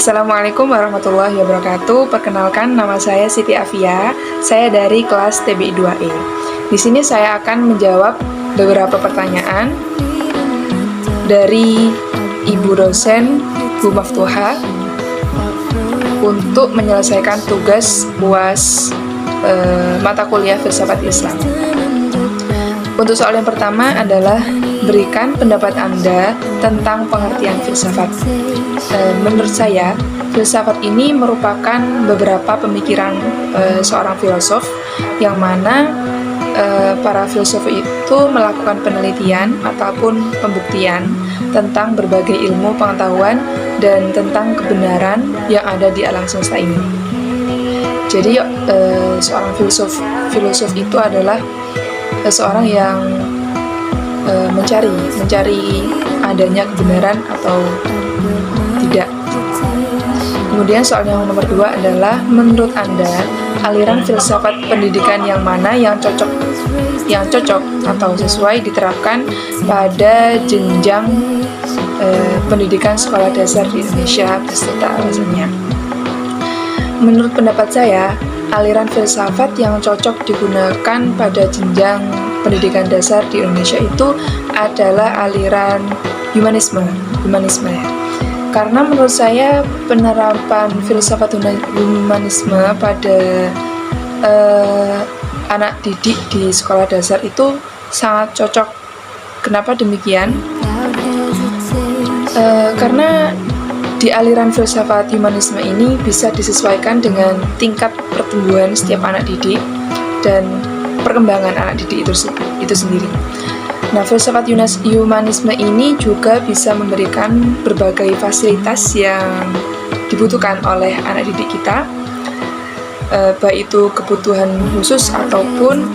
Assalamualaikum warahmatullahi wabarakatuh. Perkenalkan, nama saya Siti Afia. Saya dari kelas TBI 2E. Di sini saya akan menjawab beberapa pertanyaan dari Ibu dosen Bu Maftuha untuk menyelesaikan tugas UAS mata kuliah Filsafat Islam. Untuk soal yang pertama adalah berikan pendapat Anda tentang pengertian filsafat. Menurut saya, filsafat ini merupakan beberapa pemikiran seorang filosof yang mana para filsuf itu melakukan penelitian ataupun pembuktian tentang berbagai ilmu pengetahuan dan tentang kebenaran yang ada di alam semesta ini. Jadi seorang filosof itu adalah seorang yang mencari adanya kebenaran atau tidak. Kemudian soal yang nomor 2 adalah, menurut Anda aliran filsafat pendidikan yang mana yang cocok atau sesuai diterapkan pada jenjang pendidikan sekolah dasar di Indonesia beserta alasannya. Menurut pendapat saya, aliran filsafat yang cocok digunakan pada jenjang pendidikan dasar di Indonesia itu adalah aliran humanisme. Karena menurut saya penerapan filsafat humanisme pada anak didik di sekolah dasar itu sangat cocok. Kenapa demikian? Karena di aliran filsafat humanisme ini bisa disesuaikan dengan tingkat pertumbuhan setiap anak didik dan perkembangan anak didik itu sendiri. Nah, filsafat humanisme ini juga bisa memberikan berbagai fasilitas yang dibutuhkan oleh anak didik kita, baik itu kebutuhan khusus ataupun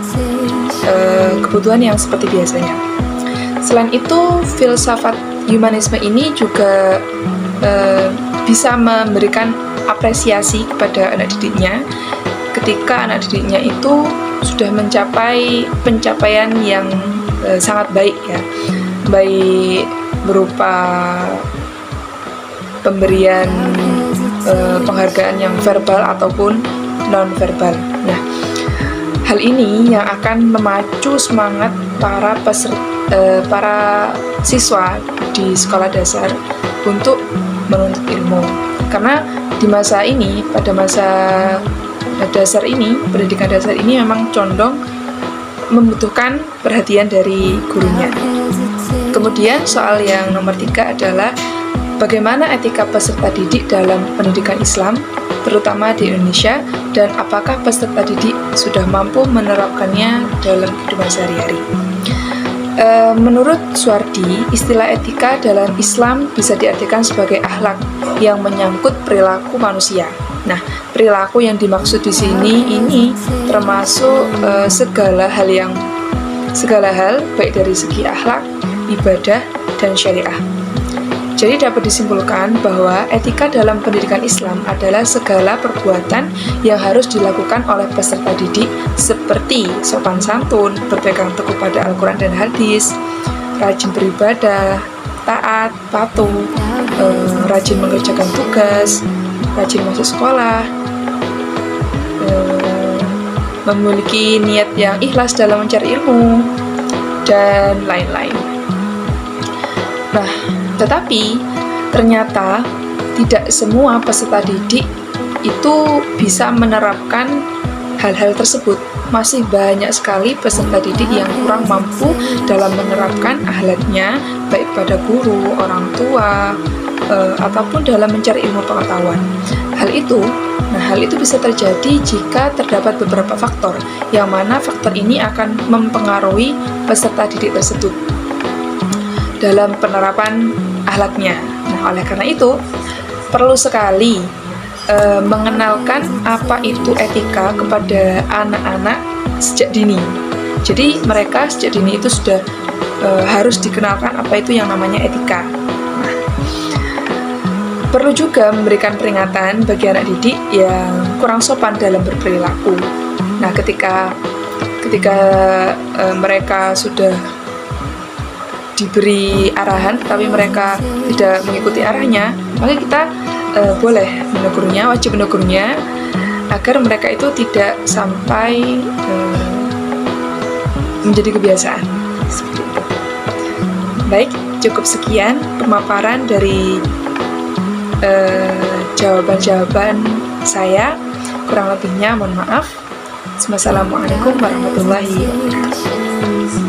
kebutuhan yang seperti biasanya. Selain itu, filsafat humanisme ini juga bisa memberikan apresiasi kepada anak didiknya ketika anak didiknya itu sudah mencapai pencapaian yang sangat baik ya, baik berupa pemberian penghargaan yang verbal ataupun non-verbal. Nah, hal ini yang akan memacu semangat para siswa di sekolah dasar untuk menuntut ilmu. Karena di masa ini, pada masa dasar ini, pendidikan dasar ini memang condong membutuhkan perhatian dari gurunya. Kemudian soal yang nomor 3 adalah bagaimana etika peserta didik dalam pendidikan Islam, terutama di Indonesia, dan apakah peserta didik sudah mampu menerapkannya dalam kehidupan sehari-hari. Menurut Suwardi, istilah etika dalam Islam bisa diartikan sebagai akhlak yang menyangkut perilaku manusia. Nah, perilaku yang dimaksud di sini ini termasuk segala hal baik dari segi akhlak, ibadah, dan syariah. Jadi dapat disimpulkan bahwa etika dalam pendidikan Islam adalah segala perbuatan yang harus dilakukan oleh peserta didik seperti sopan santun, berpegang teguh pada Al-Quran dan hadis, rajin beribadah, taat, patuh, rajin mengerjakan tugas, rajin masuk sekolah, memiliki niat yang ikhlas dalam mencari ilmu, dan lain-lain. Nah, tetapi ternyata tidak semua peserta didik itu bisa menerapkan hal-hal tersebut. Masih banyak sekali peserta didik yang kurang mampu dalam menerapkan akhlaknya, baik pada guru, orang tua, ataupun dalam mencari ilmu pengetahuan. Hal itu bisa terjadi jika terdapat beberapa faktor, yang mana faktor ini akan mempengaruhi peserta didik tersebut dalam penerapan akhlaknya. Nah, oleh karena itu perlu sekali mengenalkan apa itu etika kepada anak-anak sejak dini. Jadi mereka sejak dini itu sudah harus dikenalkan apa itu yang namanya etika. Nah, perlu juga memberikan peringatan bagi anak didik yang kurang sopan dalam berperilaku. Nah, ketika mereka sudah diberi arahan tapi mereka tidak mengikuti arahnya, maka kita boleh menegurnya, wajib menegurnya, agar mereka itu tidak sampai menjadi kebiasaan seperti itu. Baik, cukup sekian pemaparan dari jawaban-jawaban saya. Kurang lebihnya mohon maaf. Wassalamualaikum warahmatullahi wabarakatuh.